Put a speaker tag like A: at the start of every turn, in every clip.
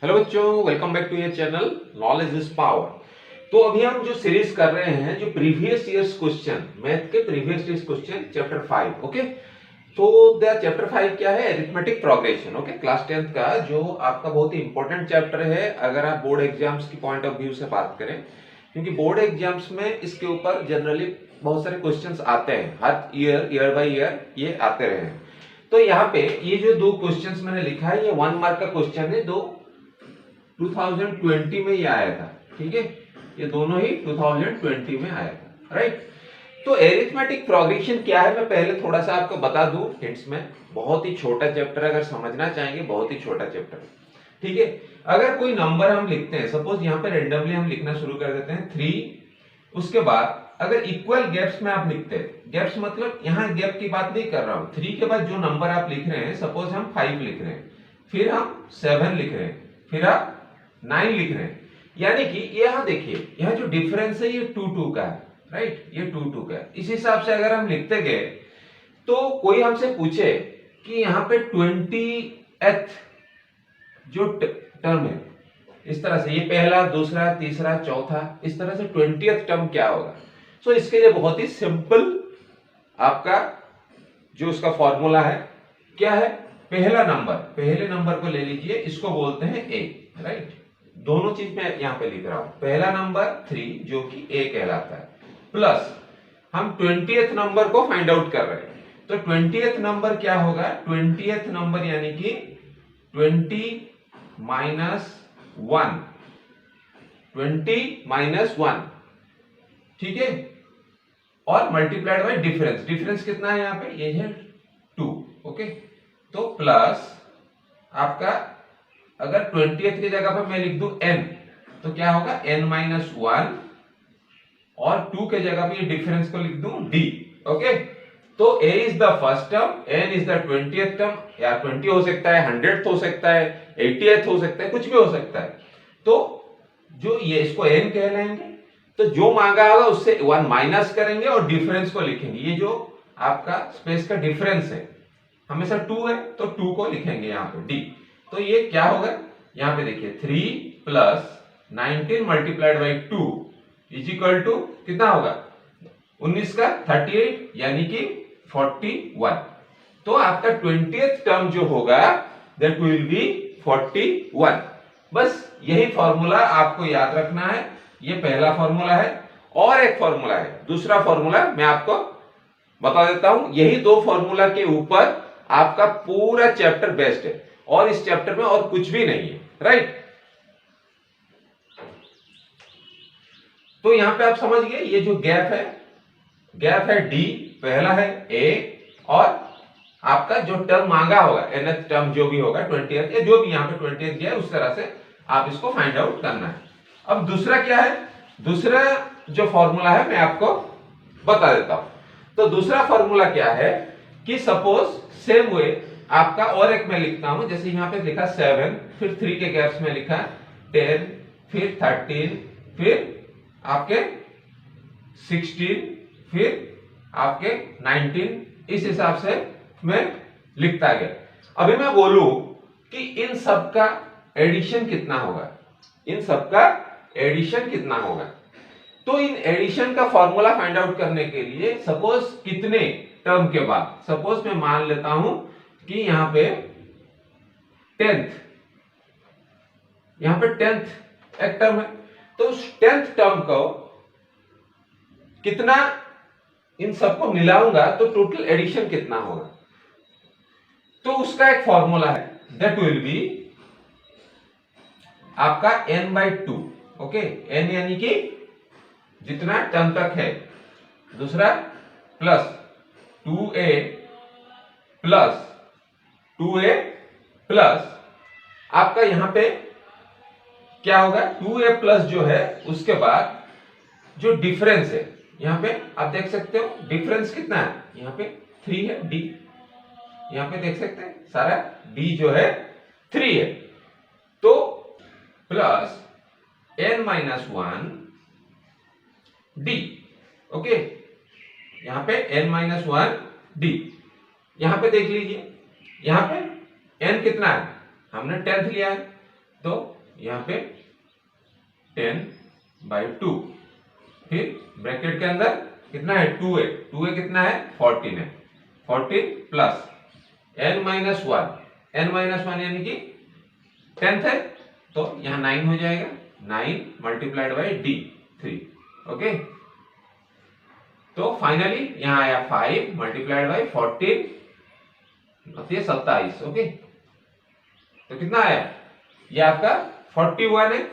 A: Hello बच्चों, welcome back to your channel knowledge is power. तो अभी हम जो सीरीज कर रहे हैं, जो प्रीवियस ईयर्स क्वेश्चन, मैथ के previous years question chapter 5। Okay, तो द चैप्टर 5 क्या है? Arithmetic progression. Okay, class 10th का जो आपका बहुत ही इंपॉर्टेंट चैप्टर है अगर आप बोर्ड एग्जाम्स की पॉइंट ऑफ व्यू से बात करें, क्योंकि बोर्ड एग्जाम्स में इसके ऊपर जनरली बहुत सारे क्वेश्चंस आते हैं, हर ईयर बाय ईयर ये आते रहे हैं। तो यहाँ पे ये जो दो क्वेश्चंस मैंने लिखा है, ये 1 मार्क का क्वेश्चन है, 2020 में ये आया था। ठीक है, ये दोनों ही 2020 में आया था, राइट। तो एरिथमेटिक प्रोग्रेशन क्या है, मैं पहले थोड़ा सा आपको बता दूं हिंट्स में। बहुत ही छोटा चैप्टर, अगर समझना चाहेंगे बहुत ही छोटा चैप्टर। ठीक है, अगर कोई नंबर हम लिखते हैं, सपोज यहाँ पे रेंडमली हम लिखना शुरू कर देते हैं 3, उसके बाद अगर इक्वल गैप्स में आप लिखते हैं, गैप्स मतलब यहाँ गैप की बात नहीं कर रहा हूं, 3 के बाद जो नंबर आप लिख रहे हैं, सपोज हम 5 लिख रहे हैं, फिर हम 7 लिख रहे हैं, फिर आप 9 लिख रहे हैं, यानी कि यहाँ देखिए, यहाँ जो डिफरेंस है ये 2 का है, राइट, ये 2 का है। इस हिसाब से अगर हम लिखते गए तो कोई हमसे पूछे कि यहाँ पे 20th जो टर्म है, इस तरह से ये पहला, दूसरा, तीसरा, चौथा, इस तरह से 20th टर्म क्या होगा। सो इसके लिए बहुत ही सिंपल आपका जो उसका फॉर्मूला है क्या है, पहला नंबर, पहले नंबर को ले लीजिए, इसको बोलते हैं ए, राइट। दोनों चीज मैं यहां पे लिख रहा हूं, पहला नंबर 3 जो कि ए कहलाता है, प्लस हम 20th नंबर को फाइंड आउट कर रहे हैं। तो 20th नंबर क्या होगा, 20th नंबर यानी कि 20 माइनस 1, 20 माइनस 1, ठीक है, और मल्टीप्लाइड बाय डिफरेंस। डिफरेंस कितना है यहाँ पे, ये है 2। ओके, तो प्लस आपका अगर 20th की जगह पर मैं लिख दूं n, तो क्या होगा n माइनस 1, और 2 के जगह पे ये डिफरेंस को लिख दूं d। ओके, तो a is the first term, n is the 20th term, या 20 हो सकता है, 100th हो सकता है, 80th हो सकता है, कुछ भी हो सकता है। तो जो ये इसको n कह लेंगे, तो जो मांगा होगा उससे 1 माइनस करेंगे और डिफरेंस को लिखेंगे। ये जो आपका स्पेस का डिफरेंस है, हमेशा 2 है तो 2 को लिखेंगे यहाँ पे d। तो ये क्या होगा, यहाँ पे देखिए 3 plus 19 multiplied by 2 is equal to कितना होगा, 19 का 38 यानी कि 41। तो आपका 20th टर्म जो होगा दैट विल बी 41। बस यही फॉर्मूला आपको याद रखना है, ये पहला फॉर्मूला है। और एक फॉर्मूला है, दूसरा फॉर्मूला मैं आपको बता देता हूं। यही दो फॉर्मूला के ऊपर आपका पूरा चैप्टर बेस्ड है, और इस चैप्टर में और कुछ भी नहीं है, राइट। तो यहां पे आप समझ गए, ये जो गैप है डी, पहला है ए, और आपका जो टर्म मांगा होगा, nth टर्म जो भी होगा, 20th या जो भी यहाँ पे 20th गया, उस तरह से आप इसको फाइंड आउट करना है। अब दूसरा क्या है, दूसरा जो फॉर्मूला है मैं आपको बता देता हूं। तो दूसरा फॉर्मूला क्या है कि सपोज सेम वे आपका और एक मैं लिखता हूं, जैसे यहाँ पे लिखा 7, फिर 3 के गैप्स में लिखा 10, फिर 13, फिर आपके 16, फिर आपके 19, इस हिसाब से मैं लिखता गया। अभी मैं बोलूं कि इन सब का एडिशन कितना होगा, इन सब का एडिशन कितना होगा, तो इन एडिशन का फॉर्मूला फाइंड आउट करने के लिए सपोज कितने टर्म के बाद, सपोज मैं मान लेता हूं कि यहां पे 10th, यहां पे 10th एक टर्म है, तो उस 10th टर्म को कितना, इन सबको मिलाऊंगा तो टोटल एडिशन कितना होगा। तो उसका एक फॉर्मूला है, दैट विल बी आपका n बाई 2। ओके, n यानी कि जितना टर्म तक है, दूसरा plus 2a plus 2a plus आपका यहां पे क्या होगा, 2a प्लस जो है, उसके बाद जो डिफरेंस है, यहां पे आप देख सकते हो डिफरेंस कितना है, यहां पे 3 है, d यहां पे देख सकते हैं सारा d जो है 3 है, तो plus n minus 1 d। Okay, यहां पे n माइनस 1 d, यहां पे देख लीजिए, यहां पे n कितना है, हमने 10th लिया है, तो यहाँ पे 10/2, फिर ब्रैकेट के अंदर कितना है 2a, 2a कितना है 14 है, 14 प्लस n-1, n-1 यानी कि 10th है, तो यहाँ 9 हो जाएगा, 9 मल्टीप्लाइड बाई d 3, ओके। तो फाइनली यहाँ आया 5 मल्टीप्लाइड बाई 14, 27, ओके। तो कितना आया, ये आपका 41 है,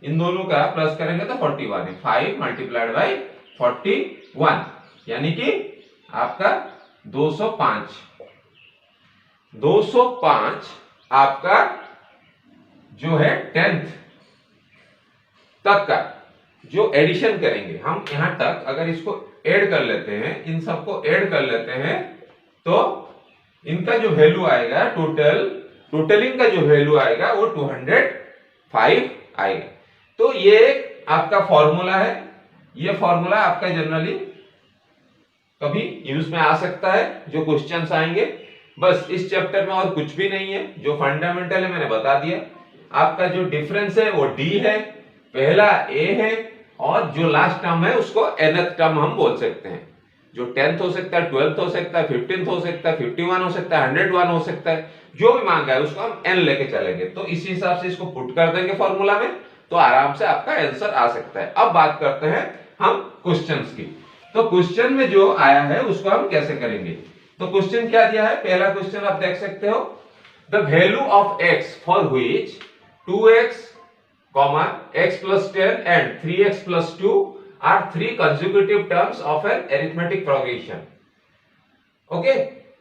A: इन दोनों का प्लस करेंगे तो 41 है, 5 मल्टीप्लाइड बाई 41 यानी कि आपका 205, 205 आपका जो है 10th तक का जो एडिशन करेंगे हम, यहां तक अगर इसको ऐड कर लेते हैं, इन सबको ऐड कर लेते हैं, तो इनका जो वैल्यू आएगा टोटलिंग का जो वैल्यू आएगा वो 205 आएगा। तो ये आपका फॉर्मूला है, ये फॉर्मूला आपका जनरली कभी यूज में आ सकता है, जो क्वेश्चंस आएंगे। बस इस चैप्टर में और कुछ भी नहीं है, जो फंडामेंटल है मैंने बता दिया। आपका जो डिफरेंस है वो डी है, पहला ए है, और जो लास्ट टर्म है उसको nth टर्म हम बोल सकते हैं। जो 10th हो सकता है, 12th हो सकता है, 15th हो सकता है, 51 हो सकता है, 101 हो सकता है, जो भी मांगा है उसको हम n लेके चलेंगे। तो इसी हिसाब से इसको पुट कर देंगे फॉर्मूला में, तो आराम से आपका आंसर आ सकता है। अब बात करते हैं हम क्वेश्चंस की। तो क्वेश्चन में जो आया है उसको हम कैसे करेंगे। तो क्वेश्चन क्या दिया है, पहला क्वेश्चन आप देख सकते हो, the value of x for which 2x, x plus 10 and 3x plus 2 are three consecutive terms of an arithmetic progression. Okay,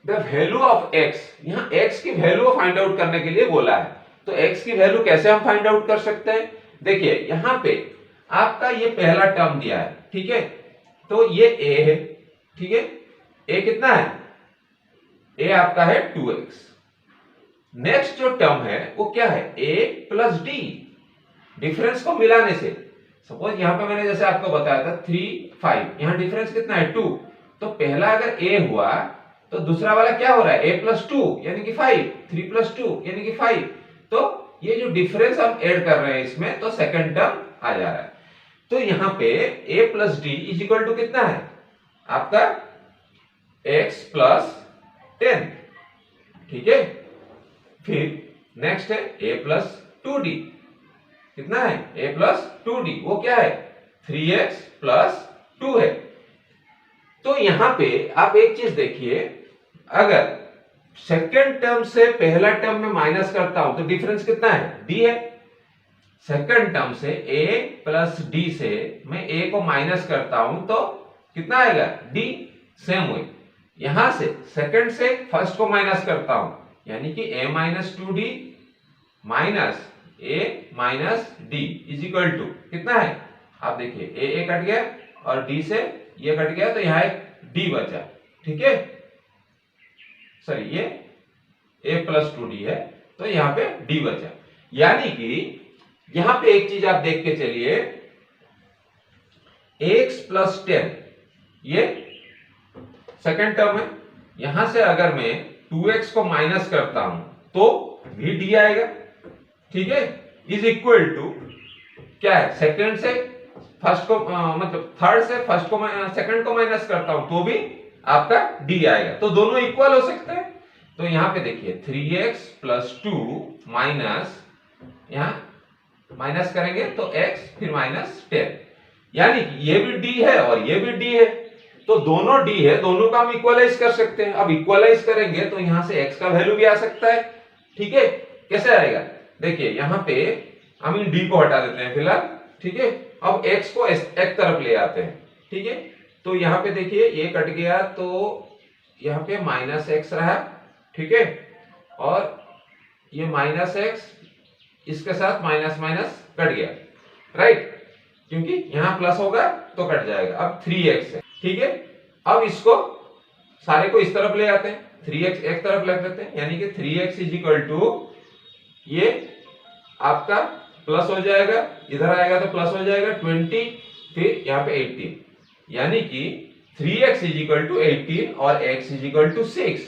A: the value of x, यहाँ x की वैल्यू फाइंड आउट करने के लिए बोला है। तो x की वैल्यू कैसे हम फाइंड आउट कर सकते हैं, देखिए यहाँ पे आपका ये पहला टर्म दिया है, ठीक है, तो ये a है, ठीक है, a कितना है, a आपका है 2x। नेक्स्ट जो टर्म है वो क्या है, a प्लस d, डिफरेंस को मिलाने से। सपोज यहां पे मैंने जैसे आपको बताया था 3, 5, यहां डिफरेंस कितना है 2, तो पहला अगर a हुआ तो दूसरा वाला क्या हो रहा है a प्लस 2 यानी कि 5, 3 प्लस 2 यानी कि 5, तो ये जो डिफरेंस हम ऐड कर रहे हैं इसमें, तो सेकंड टर्म आ जा रहा है। तो यहां पे a plus D is equal to कितना है आपका x प्लस 10, ठीक है। फिर नेक्स्ट है a प्लस 2d, कितना है a प्लस 2d, वो क्या है 3x प्लस 2 है। तो यहां पे आप एक चीज देखिए, अगर सेकंड टर्म से पहला टर्म में माइनस करता हूं तो डिफरेंस कितना है d है। सेकंड टर्म से a प्लस d से मैं a को माइनस करता हूं तो कितना आएगा d। सेम वे यहां से सेकंड से फर्स्ट को माइनस करता हूं, यानी कि a minus 2d minus a minus D is equal to कितना है, आप देखिए a कट गया और d से ये कट गया, तो यहाँ एक d बचा, ठीक है, सॉरी ये a प्लस 2d है, तो यहाँ पे d बचा। यानी कि यहाँ पे एक चीज आप देख के चलिए, x प्लस 10 ये सेकेंड टर्म है, यहां से अगर मैं 2x को माइनस करता हूं तो भी d आएगा, ठीक है, इज इक्वल टू क्या है, सेकंड से फर्स्ट को मतलब थर्ड से फर्स्ट को सेकंड को माइनस करता हूं तो भी आपका d आएगा, तो दोनों इक्वल हो सकते हैं। तो यहां पे देखिए 3x प्लस 2 माइनस, यहां माइनस करेंगे तो x फिर माइनस 10, यानी कि ये भी d है और ये भी d है, तो दोनों d है, दोनों का हम इक्वलाइज कर सकते हैं। अब इक्वलाइज करेंगे तो यहां से x का वैल्यू भी आ सकता है, ठीक है, कैसे आएगा, देखिए यहां पे हम इन d को हटा देते हैं फिलहाल, ठीक है, अब x को एक तरफ ले आते हैं, ठीक है, तो यहां पे देखिए ये कट गया तो यहां पे माइनस x रहा, ठीक है, और ये माइनस x इसके साथ माइनस माइनस कट गया, राइट, क्योंकि यहां प्लस होगा तो कट जाएगा। अब 3x है, ठीक है, अब इसको सारे को इस तरफ ले आते हैं, 3x एक तरफ रख देते हैं, यानी कि 3x इज इक्वल टू ये आपका प्लस हो जाएगा, इधर आएगा तो प्लस हो जाएगा 20, फिर यहाँ पे 18, यानी कि 3x इज इक्वल टू 18 और x इज इक्वल टू 6,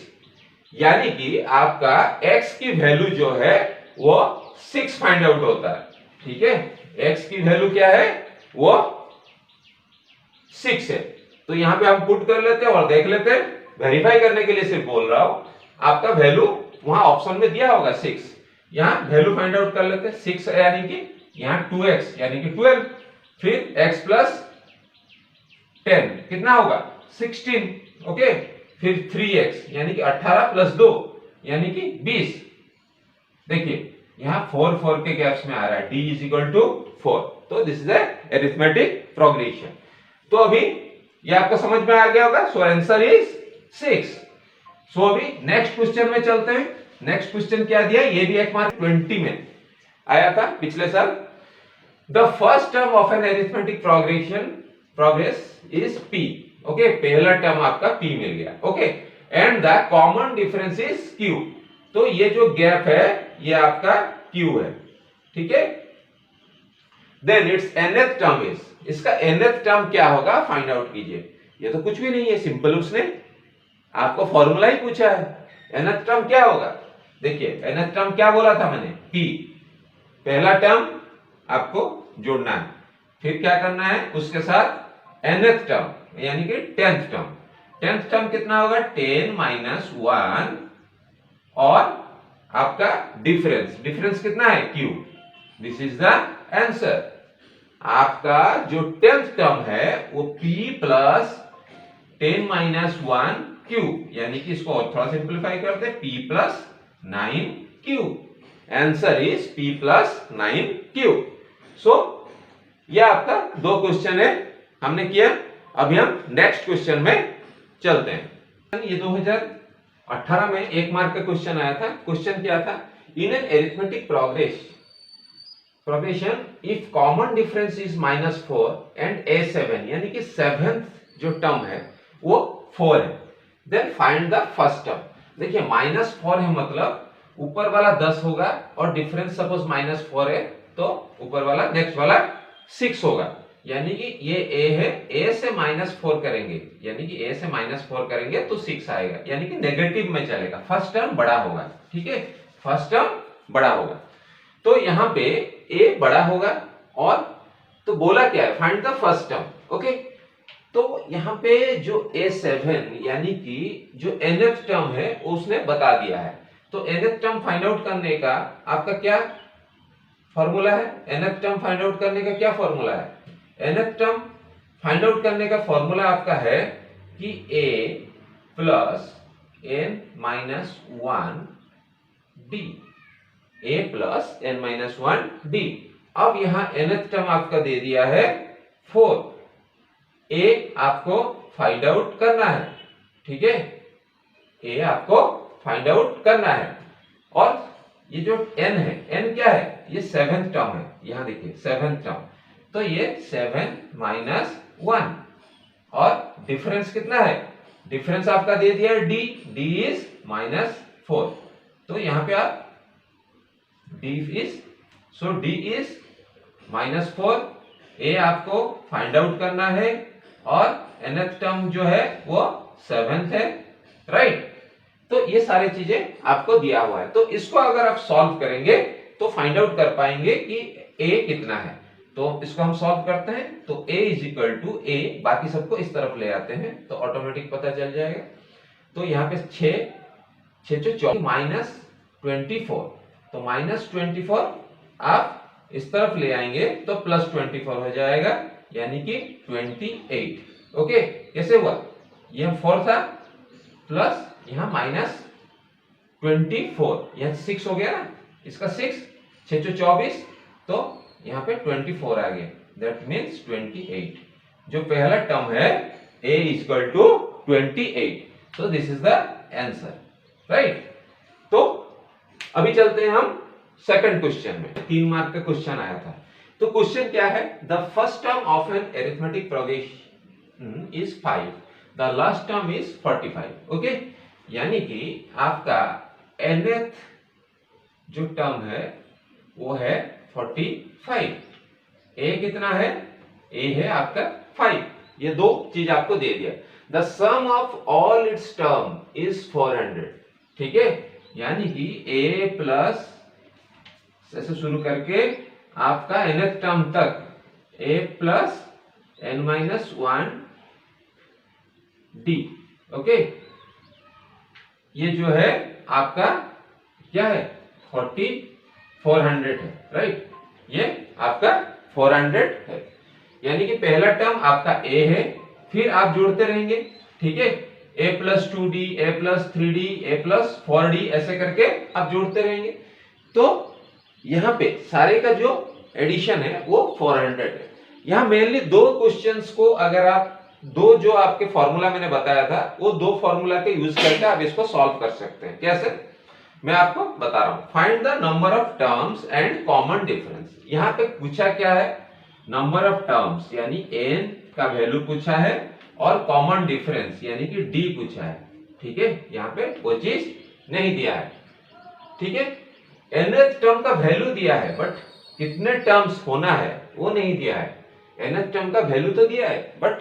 A: यानी कि आपका x की वैल्यू जो है वो 6 फाइंड आउट होता है, ठीक है। x की वैल्यू क्या है, वो 6 है। तो यहां पे हम पुट कर लेते हैं और देख लेते हैं, वेरीफाई करने के लिए सिर्फ बोल रहा हूं। आपका वैल्यू वहां ऑप्शन में दिया होगा 6, यहां वैल्यू फाइंड आउट कर लेते हैं। 6 यानी कि यहां 2x यानी कि 12, फिर x प्लस 10 कितना होगा 16, ओके। फिर 3x यानी कि 18 प्लस 2 यानी कि 20। देखिए यहां 4 4 के गैप्स में आ रहा है, d इज इक्वल टू 4। तो दिस इज अरिथमेटिक प्रोग्रेशन। तो अभी ये आपको समझ में आ गया होगा। So answer is 6। सो अभी नेक्स्ट क्वेश्चन में चलते हैं। नेक्स्ट क्वेश्चन क्या दिया, ये भी 1 मार्क 20 में आया था पिछले साल। The first term of an arithmetic progress is p, okay. पहला टर्म आपका p मिल गया, okay. And the common difference is q। तो ये जो गैप है ये आपका q है, ठीक है। Then it's nth term is, इसका nth टर्म क्या होगा फाइंड आउट कीजिए। ये तो कुछ भी नहीं है, सिंपल उसने आपको फॉर्मूला ही पूछा है। nth टर्म क्या होगा, देखिए nth टर्म क्या बोला था मैंने, p। पहला टर्म आपको जोड़ना है, फिर क्या करना है उसके साथ nth टर्म यानी कि 10th टर्म। 10th टर्म कितना होगा 10 माइनस 1 और आपका डिफरेंस, डिफरेंस कितना है q। This is the answer. आपका जो 10th टर्म है वो p प्लस 10 माइनस 1 q, यानी कि इसको और थोड़ा सिंप्लीफाई करते हैं, p plus 9q। Answer is p plus 9q। सो ये आपका 2 क्वेश्चन है हमने किया। अभी हम नेक्स्ट क्वेश्चन में चलते हैं। ये 2018 में 1 मार्क का क्वेश्चन आया था। क्वेश्चन क्या था, in an arithmetic progression if common difference is -4 and a7, यानी कि 7th जो टर्म है वो 4 है, then find the first term. देखिए -4 है मतलब ऊपर वाला 10 होगा और डिफरेंस सपोज -4 है तो ऊपर वाला नेक्स्ट वाला 6 होगा, यानी कि ये a है, a से -4 करेंगे यानी कि a से -4 करेंगे तो 6 आएगा, यानी कि नेगेटिव में चलेगा। फर्स्ट टर्म बड़ा होगा, ठीक है, फर्स्ट टर्म बड़ा होगा। तो यहां पे a बड़ा होगा और तो बोला क्या है find the first term, okay. तो यहां पे जो a7 यानी कि जो nth टर्म है उसने बता दिया है। तो nth टर्म फाइंड आउट करने का आपका क्या फॉर्मूला है, nth टर्म फाइंड आउट करने का क्या फॉर्मूला है, nth टर्म फाइंड आउट करने का फॉर्मूला आपका है कि a plus n minus 1 d, a plus n minus 1 d। अब यहां nth टर्म आपका दे दिया है 4, a आपको फाइंड आउट करना है, ठीक है, a आपको फाइंड आउट करना है। और ये जो n है, n क्या है, ये 7th टर्म है, यहां देखिए 7th टर्म, तो ये 7 माइनस 1 और डिफरेंस कितना है, डिफरेंस आपका दे दिया है d, d इज -4। तो यहां पे आप d is, so d is -4, a आपको फाइंड आउट करना है और nth टर्म जो है वो 7th है, राइट। तो ये सारी चीजें आपको दिया हुआ है, तो इसको अगर आप सॉल्व करेंगे तो फाइंड आउट कर पाएंगे कि a कितना है। तो इसको हम सॉल्व करते हैं, तो a is equal to a, बाकी सबको इस तरफ ले आते हैं तो ऑटोमेटिक पता चल जाएगा। तो यहाँ पे 6 24 माइनस 24, तो -24 आप इस तरफ ले आएंगे तो +24 हो जाएगा, यानी कि 28, ओके। कैसे हुआ, ये 4 था प्लस यहां -24, यहां 6 हो गया ना, इसका 6 6 24, तो यहां पे 24 आ गया, दैट मींस 28। जो पहला टर्म है a equal to 28, so this is the answer, right. तो अभी चलते हैं हम सेकंड क्वेश्चन में। 3 मार्क का क्वेश्चन आया था। तो क्वेश्चन क्या है, the first term of an arithmetic progression is 5, the last term is 45, okay. यानी कि आपका nth जो टर्म है वो है 45, a कितना है, a है आपका 5, ये 2 चीज आपको दे दिया। The sum of all its term is 400, ठीक है, यानी कि a प्लस ऐसे शुरू करके आपका nth टर्म तक a plus n minus 1 d। Okay, ये जो है आपका क्या है 400 है, राइट, ये आपका 400 है। यानी कि पहला टर्म आपका a है, फिर आप जोड़ते रहेंगे, ठीक है, a plus 2d, a plus 3d, a plus 4d, ऐसे करके आप जोड़ते रहेंगे। तो यहाँ पे सारे का जो एडिशन है वो 400 है। यहाँ मेनली दो क्वेश्चंस को अगर आप दो जो आपके फॉर्मूला मैंने बताया था वो दो फॉर्मूला के यूज करके आप इसको सॉल्व कर सकते हैं। कैसे, मैं आपको बता रहा हूं। Find the number of terms and common difference. यहाँ पे पूछा क्या है, नंबर ऑफ टर्म्स यानी n का वैल्यू पूछा है और कॉमन डिफरेंस यानी कि d पूछा है, ठीक है। यहाँ पे वो चीज नहीं दिया है, ठीक है। nth टर्म का वैल्यू दिया है बट कितने टर्म्स होना है वो नहीं दिया है। nth टर्म का वैल्यू तो दिया है बट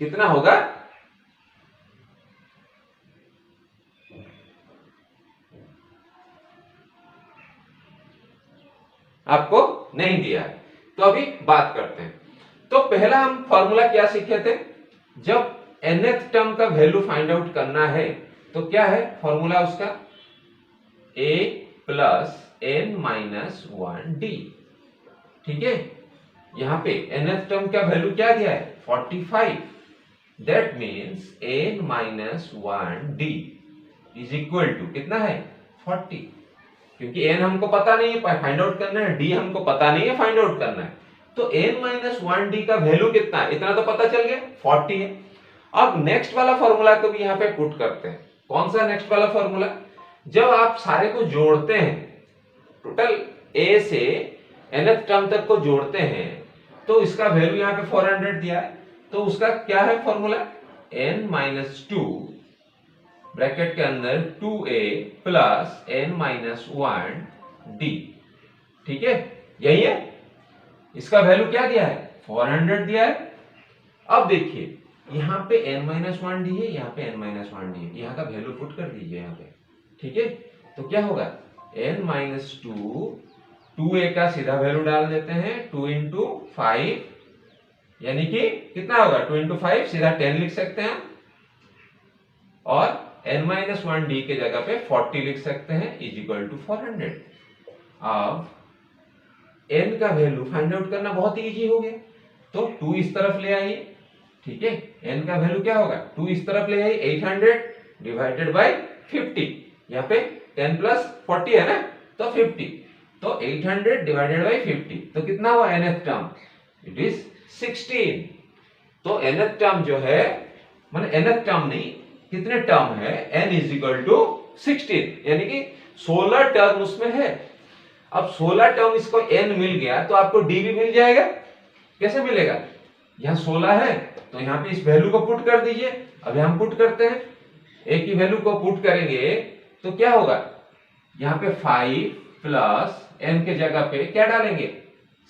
A: कितना होगा आपको नहीं दिया है। तो अभी बात करते हैं। तो पहला हम फॉर्मूला क्या सीखे थे, जब nth टर्म का वैल्यू फाइंड आउट करना है तो क्या है फॉर्मूला उसका, a plus n minus 1d, ठीक है। यहां पे nth टर्म का वैल्यू क्या दिया है 45, that means n minus 1d is equal to कितना है 40, क्योंकि n हमको पता नहीं है फाइंड आउट करना है, d हमको पता नहीं है फाइंड आउट करना है। तो n माइनस 1d का वैल्यू कितना है इतना तो पता चल गया 40 है। अब नेक्स्ट वाला फॉर्मूला को भी यहाँ पे पुट करते हैं। कौन सा नेक्स्ट वाला फॉर्मूला, जब आप सारे को जोड़ते हैं, टोटल a से nth टर्म तक को जोड़ते हैं तो इसका वैल्यू यहाँ पे 400 दिया है, तो उसका क्या है फॉर्मूला, n माइनस 2 ब्रैकेट के अंदर 2a plus n minus 1d, ठीक है, यही है। इसका वैल्यू क्या दिया है 400 दिया है। अब देखिए यहाँ पे n माइनस 1d है, यहाँ पे n माइनस 1d है, यहाँ का वैल्यू पुट कर दीजिए यहाँ पे, ठीक है। तो क्या होगा n माइनस 2a का सीधा वैल्यू डाल देते हैं 2 इंटू 5 यानी कि कितना होगा 2 इंटू 5 सीधा 10 लिख सकते हैं, और n माइनस 1d के जगह पे 40 लिख सकते हैं इज इक्वल टू 400। अब n का वैल्यू फाइंड आउट करना बहुत इजी हो गया, तो 2 इस तरफ ले आइए, ठीक है। n का वैल्यू क्या होगा 2 इस तरफ ले आइए, 800 डिवाइडेड बाय 50, यहाँ पे 10 प्लस 40 है ना तो 50, तो 800 डिवाइडेड बाय 50 तो कितना हुआ nth टर्म, इट इज 16। तो nth टर्म जो है माने nth टर्म नहीं कितने टर्म है n इज इक्वल टू 16, यानी कि 16 टर्म उसमें है। अब 16 टर्म इसको n मिल गया तो आपको d भी मिल जाएगा। कैसे मिलेगा, यहाँ 16 है तो यहाँ पे इस वैल्यू को पुट कर दीजिए। अभी हम पुट करते हैं, a की वैल्यू को पुट करेंगे तो क्या होगा, यहाँ पे 5 प्लस n के जगह पे क्या डालेंगे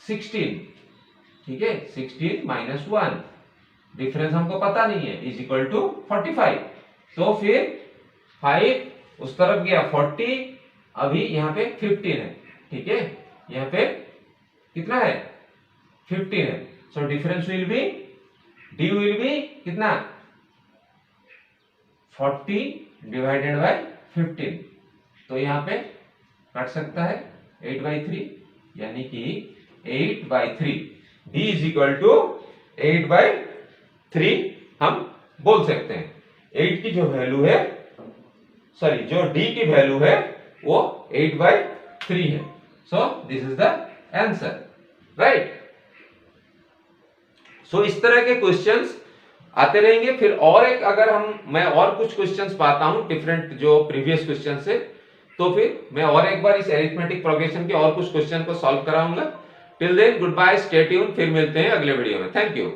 A: 16, ठीक है, 16 माइनस 1 डिफरेंस हमको पता नहीं है इज इक्वल टू 45। तो फिर 5 उस तरफ गया 40, अभी यहाँ पे 15 है, ठीक है, यहाँ पे कितना है 15 है, so difference will be d will be कितना 40 डिवाइडेड बाय 15, तो यहाँ पे काट सकता है 8/3 यानी कि 8/3 d इज इक्वल टू 8/3 हम बोल सकते हैं। 8 की जो वैल्यू है सॉरी जो d की वैल्यू है वो 8/3 है, so this is the answer, right. So इस तरह के क्वेश्चंस आते रहेंगे। फिर और एक अगर मैं और कुछ क्वेश्चंस पाता हूं डिफरेंट जो प्रीवियस क्वेश्चन से, तो फिर मैं और एक बार इस अरिथमेटिक प्रोग्रेशन के और कुछ क्वेश्चन को सॉल्व कराऊंगा। Till then good bye, stay tune, फिर मिलते हैं अगले वीडियो में। Thank you.